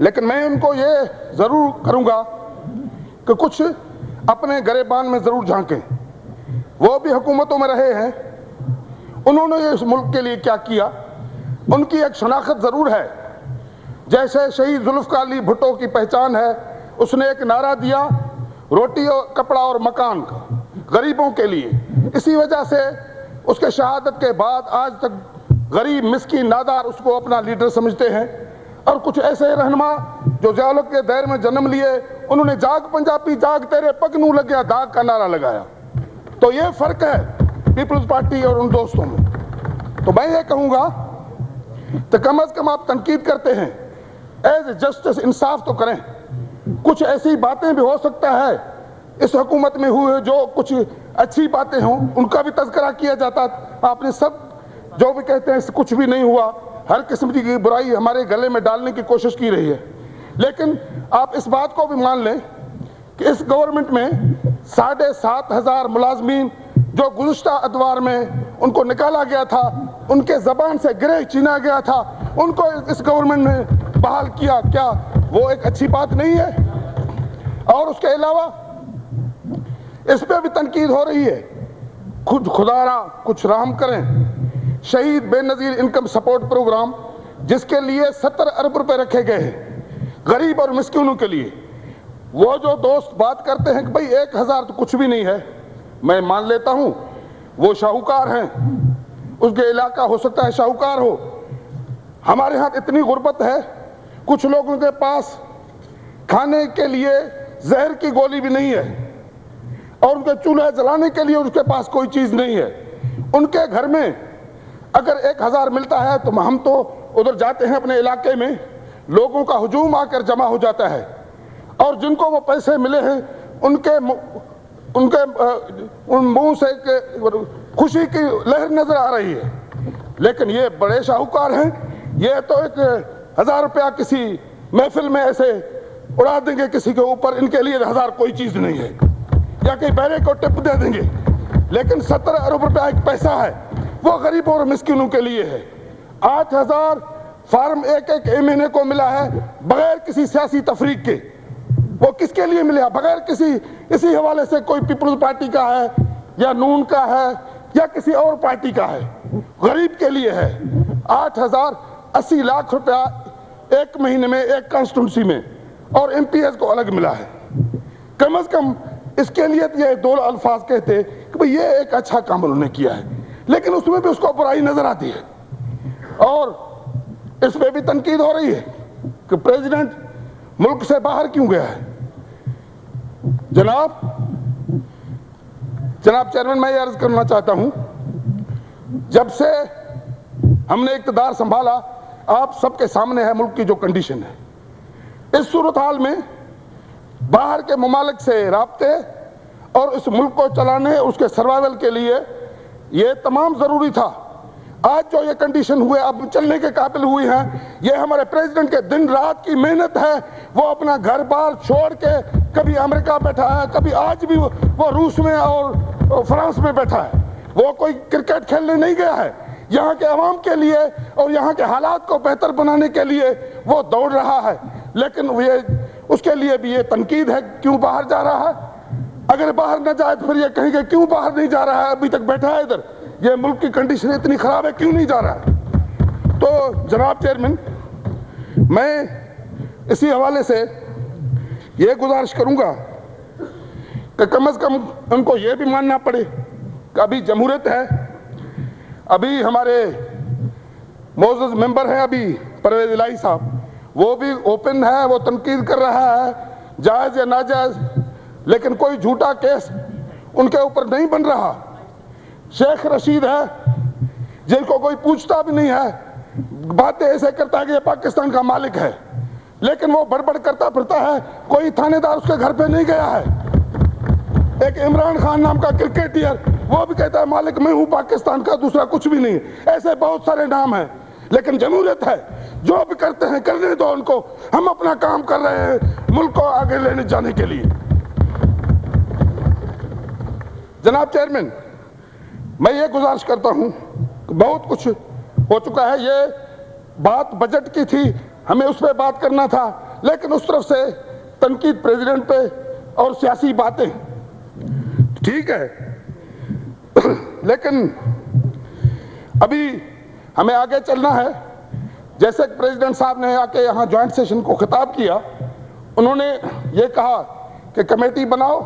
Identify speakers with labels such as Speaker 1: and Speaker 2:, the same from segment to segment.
Speaker 1: لیکن میں ان کو یہ ضرور کروں گا کہ کچھ اپنے گریبان میں ضرور جھانکیں. وہ بھی حکومتوں میں رہے ہیں, انہوں نے اس ملک کے لیے کیا کیا, ان کی ایک شناخت ضرور ہے. جیسے شہید ذوالفقار علی بھٹو کی پہچان ہے, اس نے ایک نعرہ دیا, روٹی اور کپڑا اور مکان غریبوں کے لیے. اسی وجہ سے اس کے شہادت کے بعد آج تک غریب مسکین نادار اس کو اپنا لیڈر سمجھتے ہیں. اور کچھ ایسے رہنما جو ضیاء الحق کے دور میں جنم لیے, انہوں نے جاگ پنجابی جاگ تیرے پگ نوں لگیا داغ کا نعرہ لگایا. تو یہ فرق ہے پیپلز پارٹی اور ان دوستوں میں. تو میں یہ کہوں گا کہ کم از کم آپ تنقید کرتے ہیں, ایز جسٹس انصاف تو کریں. کچھ ایسی باتیں بھی ہو سکتا ہے اس حکومت میں ہوئے جو کچھ اچھی باتیں ہوں, ان کا بھی تذکرہ کیا جاتا. آپ نے سب جو بھی کہتے ہیں کچھ بھی نہیں ہوا, ہر قسم کی برائی ہمارے گلے میں ڈالنے کی کوشش کی رہی ہے. لیکن آپ اس بات کو بھی مان لیں کہ اس گورنمنٹ میں 7,500 ملازمین جو گزشتہ ادوار میں ان کو نکالا گیا تھا, ان کے زبان سے گرہ چھینا گیا تھا, ان کو اس گورنمنٹ نے بحال کیا. کیا وہ ایک اچھی بات نہیں ہے؟ اور اس کے علاوہ اس پہ بھی تنقید ہو رہی ہے, خدا را کچھ رحم کریں, شہید بے نظیر انکم سپورٹ پروگرام جس کے لیے 70 ارب روپے رکھے گئے ہیں غریب اور مسکینوں کے لیے. وہ جو دوست بات کرتے ہیں کہ بھئی 1,000 تو کچھ بھی نہیں ہے, میں مان لیتا ہوں وہ شاہوکار ہیں, اس کے علاقہ ہو سکتا ہے شاہوکار ہو. ہمارے ہاں اتنی غربت ہے, کچھ لوگوں کے پاس کھانے کے لیے زہر کی گولی بھی نہیں ہے, اور ان کے چولہے جلانے کے لیے اس کے پاس کوئی چیز نہیں ہے. ان کے گھر میں اگر 1,000 ملتا ہے تو ہم تو ادھر جاتے ہیں اپنے علاقے میں, لوگوں کا ہجوم آ کر جمع ہو جاتا ہے, اور جن کو وہ پیسے ملے ہیں ان کے منہ سے خوشی کی لہر نظر آ رہی ہے. لیکن یہ بڑے شاہوکار ہیں, یہ تو 1,000 روپیہ کسی محفل میں ایسے اڑا دیں گے کسی کے اوپر, ان کے لیے 1,000 کوئی چیز نہیں ہے, یا کہ بہرے کو ٹپ دے دیں گے. لیکن 70 ارب روپیہ ایک پیسہ ہے, وہ غریبوں اور مسکینوں کے لیے ہے. 8,000 فارم ایک مہینے کو ملا ہے بغیر کسی سیاسی تفریق کے. وہ کس کے لیے ملا؟ بغیر اسی حوالے سے کوئی پیپلز پارٹی کا ہے یا نون کا ہے یا کسی اور پارٹی کا ہے, غریب کے لیے ہے. 8,000 80 لاکھ روپیہ ایک مہینے میں ایک کانسٹیٹوئنسی میں, اور ایم پی ایس کو الگ ملا ہے. کم از کم اس کے لیے یہ 2 الفاظ کہتے کہ بھئی یہ ایک اچھا کام انہوں نے کیا ہے, لیکن اس میں بھی اس کو برائی نظر آتی ہے. اور اس پہ بھی تنقید ہو رہی ہے کہ پریزیڈنٹ ملک سے باہر کیوں گیا ہے. جناب چیئرمین, میں یہ عرض کرنا چاہتا ہوں, جب سے ہم نے اقتدار سنبھالا, آپ سب کے سامنے ہے ملک کی جو کنڈیشن ہے. اس صورتحال میں باہر کے ممالک سے رابطے اور اس ملک کو چلانے, اس کے سروائیول کے لیے یہ تمام ضروری تھا. آج جو یہ کنڈیشن ہوئے, اب چلنے کے قابل ہوئی ہیں, یہ ہمارے پریزیڈنٹ کے دن رات کی محنت ہے. وہ اپنا گھر بار چھوڑ کے کبھی امریکہ بیٹھا ہے, کبھی آج بھی وہ روس میں اور فرانس میں بیٹھا ہے. وہ کوئی کرکٹ کھیلنے نہیں گیا ہے, یہاں کے عوام کے لیے اور یہاں کے حالات کو بہتر بنانے کے لیے وہ دوڑ رہا ہے. لیکن اس کے لیے بھی یہ تنقید ہے کیوں باہر جا رہا ہے. اگر باہر نہ جائے تو پھر یہ کہیں گے کیوں باہر نہیں جا رہا ہے, ابھی تک بیٹھا ہے ادھر, یہ ملک کی کنڈیشن اتنی خراب ہے کیوں نہیں جا رہا ہے. تو جناب چیئرمین, میں اسی حوالے سے یہ گزارش کروں گا کہ کم از کم ان کو یہ بھی ماننا پڑے کہ ابھی جمہوریت ہے. ابھی ہمارے معزز ممبر ہیں ابھی پرویز الہی صاحب, وہ بھی اوپن ہے, وہ تنقید کر رہا ہے جائز یا ناجائز, لیکن کوئی جھوٹا کیس ان کے اوپر نہیں بن رہا. شیخ رشید ہے جن کو کوئی پوچھتا بھی نہیں ہے, باتیں ایسے کرتا ہے کہ یہ پاکستان کا مالک ہے, لیکن وہ بڑبڑ کرتا پھرتا ہے, کوئی تھانے دار اس کے گھر پہ نہیں گیا ہے. ایک عمران خان نام کا کرکٹر, وہ بھی کہتا ہے مالک میں ہوں پاکستان کا, دوسرا کچھ بھی نہیں. ایسے بہت سارے نام ہیں, لیکن جمہوریت ہے, جو بھی کرتے ہیں کرنے دو ان کو, ہم اپنا کام کر رہے ہیں ملک کو آگے لینے جانے کے لیے. جناب چیئرمین, میں یہ گزارش کرتا ہوں کہ بہت کچھ ہو چکا ہے. یہ بات بجٹ کی تھی, ہمیں اس پہ بات کرنا تھا, لیکن اس طرف سے تنقید پریزیڈنٹ پہ اور سیاسی باتیں ٹھیک ہے، لیکن ابھی ہمیں آگے چلنا ہے۔ جیسے کہ پریزیڈنٹ صاحب نے آ کے یہاں جوائنٹ سیشن کو خطاب کیا، انہوں نے یہ کہا کہ کمیٹی بناؤ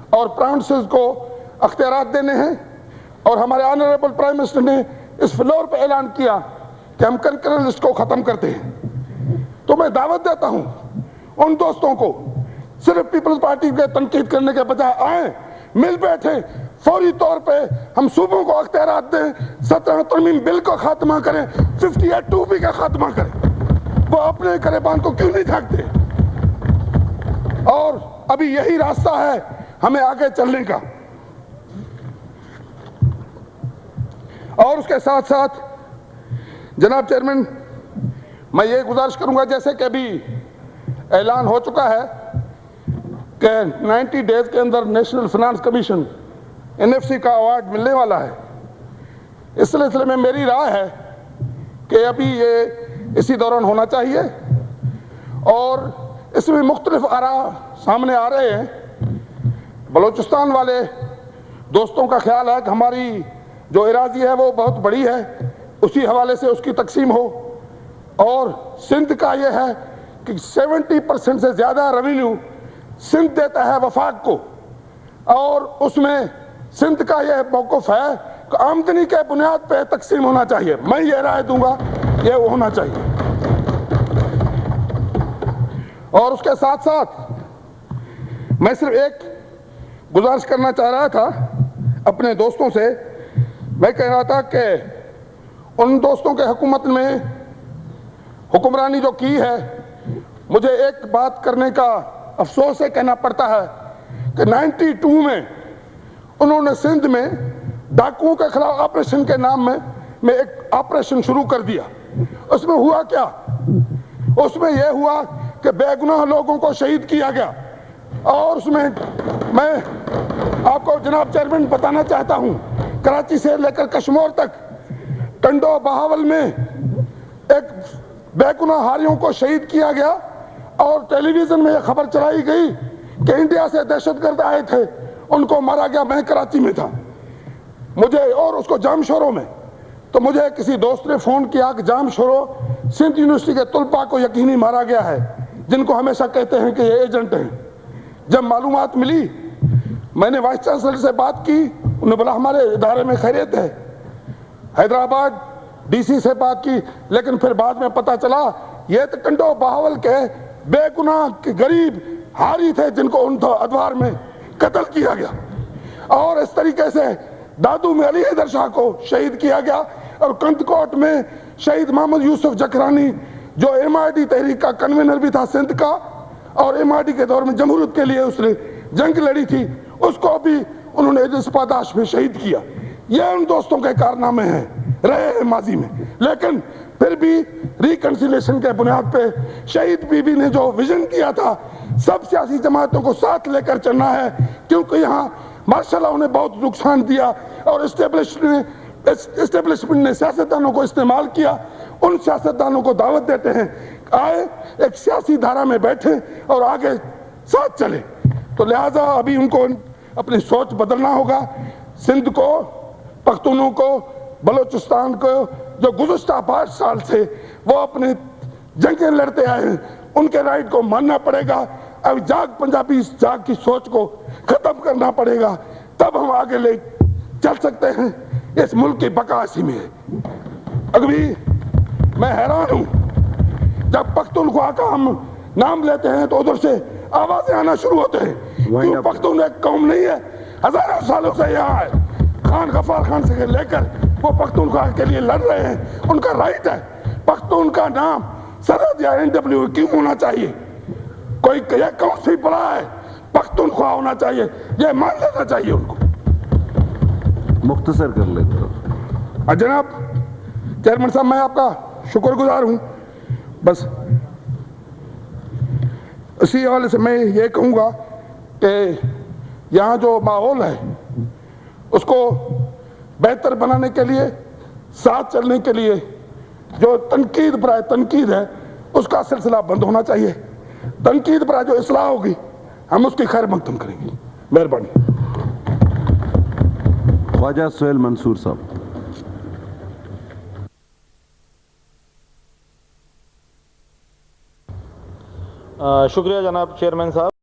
Speaker 1: اور پرائم منسٹر کو اختیارات دینے ہیں، اور ہمارے آنریبل پرائم منسٹر نے اس فلور پہ اعلان کیا کہ ہم کنکرنٹ لسٹ کو ختم کرتے ہیں۔ تو میں دعوت دیتا ہوں ان دوستوں کو، صرف پیپلز پارٹی کے تنقید کرنے کے بجائے آئیں، مل بیٹھیں، فوری طور پہ ہم صوبوں کو اختیارات دیں، 17 ترمیم بل کو خاتمہ کریں، 58(2)B کا خاتمہ کریں۔ وہ اپنے گریبان کو کیوں نہیں جھانکتے؟ اور ابھی یہی راستہ ہے ہمیں آگے چلنے کا۔ اور اس کے ساتھ ساتھ جناب چیئرمین، میں یہ گزارش کروں گا، جیسے کہ ابھی اعلان ہو چکا ہے کہ 90 ڈیز کے اندر نیشنل فنانس کمیشن NFC کا ایوارڈ ملنے والا ہے۔ اس سلسلے میں میری رائے ہے کہ ابھی یہ اسی دوران ہونا چاہیے، اور اس میں مختلف آراء سامنے آ رہے ہیں۔ بلوچستان والے دوستوں کا خیال ہے کہ ہماری جو اراضی ہے وہ بہت بڑی ہے، اسی حوالے سے اس کی تقسیم ہو، اور سندھ کا یہ ہے کہ 70% سے زیادہ ریونیو سندھ دیتا ہے وفاق کو، اور اس میں سندھ کا یہ موقف ہے کہ آمدنی کے بنیاد پہ تقسیم ہونا چاہیے۔ میں یہ رائے دوں گا یہ ہونا چاہیے۔ اور اس کے ساتھ ساتھ میں صرف ایک گزارش کرنا چاہ رہا تھا اپنے دوستوں سے۔ میں کہہ رہا تھا کہ ان دوستوں کے حکومت میں حکمرانی جو کی ہے، مجھے ایک بات کرنے کا افسوس سے کہنا پڑتا ہے کہ 92 میں انہوں نے سندھ میں ڈاکوؤں کے خلاف آپریشن کے نام میں ایک آپریشن شروع کر دیا۔ اس میں ہوا کیا؟ اس میں یہ ہوا کہ بے گناہ لوگوں کو شہید کیا گیا، اور اس میں آپ کو جناب چیئرمین بتانا چاہتا ہوں، کراچی سے لے کر کشمور تک ٹنڈو بہاول میں ایک بے گناہ ہاریوں کو شہید کیا گیا، اور ٹیلی ویژن میں یہ خبر چلائی گئی کہ انڈیا سے دہشت گرد آئے تھے، ان کو مارا گیا۔ میں کراچی میں تھا، مجھے اور اس کو جام شوروں میں، تو مجھے کسی دوست نے فون کیا کہ جام شورو سندھ یونیورسٹی کے طلباء کو یقینی مارا گیا ہے، جن کو ہمیشہ کہتے ہیں کہ یہ ایجنٹ ہیں۔ جب معلومات ملی، میں نے وائس چانسلر سے بات کی، انہوں نے بولا ہمارے ادارے میں خیریت ہے۔ حیدرآباد DC سے بات کی، لیکن پھر بعد میں پتا چلا یہ تو ٹنڈو بہاول کے بے گناہ غریب ہاری تھے، جن کو ان ادوار میں قتل کیا گیا۔ اور اس طریقے سے دادو میں علی حیدر شاہ کو شہید کیا گیا، اور کند کوٹ میں شہید محمد یوسف جکرانی جو MID تحریک کا کنوینر بھی تھا سندھ کا، اور MID کے دور میں جمہوریت کے لیے اس نے جنگ لڑی تھی، اس کو بھی انہوں نے اس پاداش میں شہید کیا۔ یہ ان دوستوں کے کارنامے ہیں، رہے ہیں ماضی میں، لیکن پھر بھی ریکنسیلیشن کے بنیاد پہ شہید بی بی نے جو ویژن کیا تھا، سب سیاسی جماعتوں کو ساتھ لے کر چلنا ہے، کیونکہ یہاں ماشاء اللہ انہیں بہت نقصان دیا، اور اسٹیبلشمنٹ نے سیاستدانوں کو استعمال کیا۔ ان سیاستدانوں کو دعوت دیتے ہیں آئے ایک سیاسی دھارا میں بیٹھیں اور آگے ساتھ چلیں۔ تو لہٰذا ابھی ان کو اپنی سوچ بدلنا ہوگا۔ سندھ کو، پختونوں کو، بلوچستان کو، جو گزشتہ 5 سال سے وہ اپنے جنگیں لڑتے آئے ہیں، ان کے رائٹ کو ماننا پڑے گا۔ اب جاگ پنجابی جاگ کی سوچ کو ختم کرنا پڑے گا، تب ہم آگے لے چل سکتے ہیں۔ اس ملک کی بقا اسی میں ہے۔ ابھی میں حیران ہوں، جب پختونخوا کا ہم نام لیتے ہیں تو ادھر سے آوازیں آنا شروع ہوتے ہیں، کیوں پختون ایک قوم نہیں ہے؟ ہزاروں سالوں سے یہاں ہے، خان غفار خان سے لے کر وہ پختونخوا کے لیے لڑ رہے ہیں، ان کا رائٹ ہے۔ پختون کا نام سرحد یا NW کیوں ہونا چاہیے؟ کوئی یہ کون سی بلا ہے؟ پختونخوا ہونا چاہیے، یہ مان لینا چاہیے ان کو۔
Speaker 2: مختصر کر لیتا ہوں
Speaker 1: جناب چیئرمین صاحب، میں آپ کا شکر گزار ہوں۔ بس اسی حوالے سے میں یہ کہوں گا کہ یہاں جو ماحول ہے اس کو بہتر بنانے کے لیے، ساتھ چلنے کے لیے، جو تنقید برائے تنقید ہے اس کا سلسلہ بند ہونا چاہیے۔ تنقید پر جو اصلاح ہوگی ہم اس کی خیر مقدم کریں گے. مہربانی.
Speaker 2: خواجہ سہیل منصور صاحب.
Speaker 3: شکریہ جناب چیئرمین صاحب.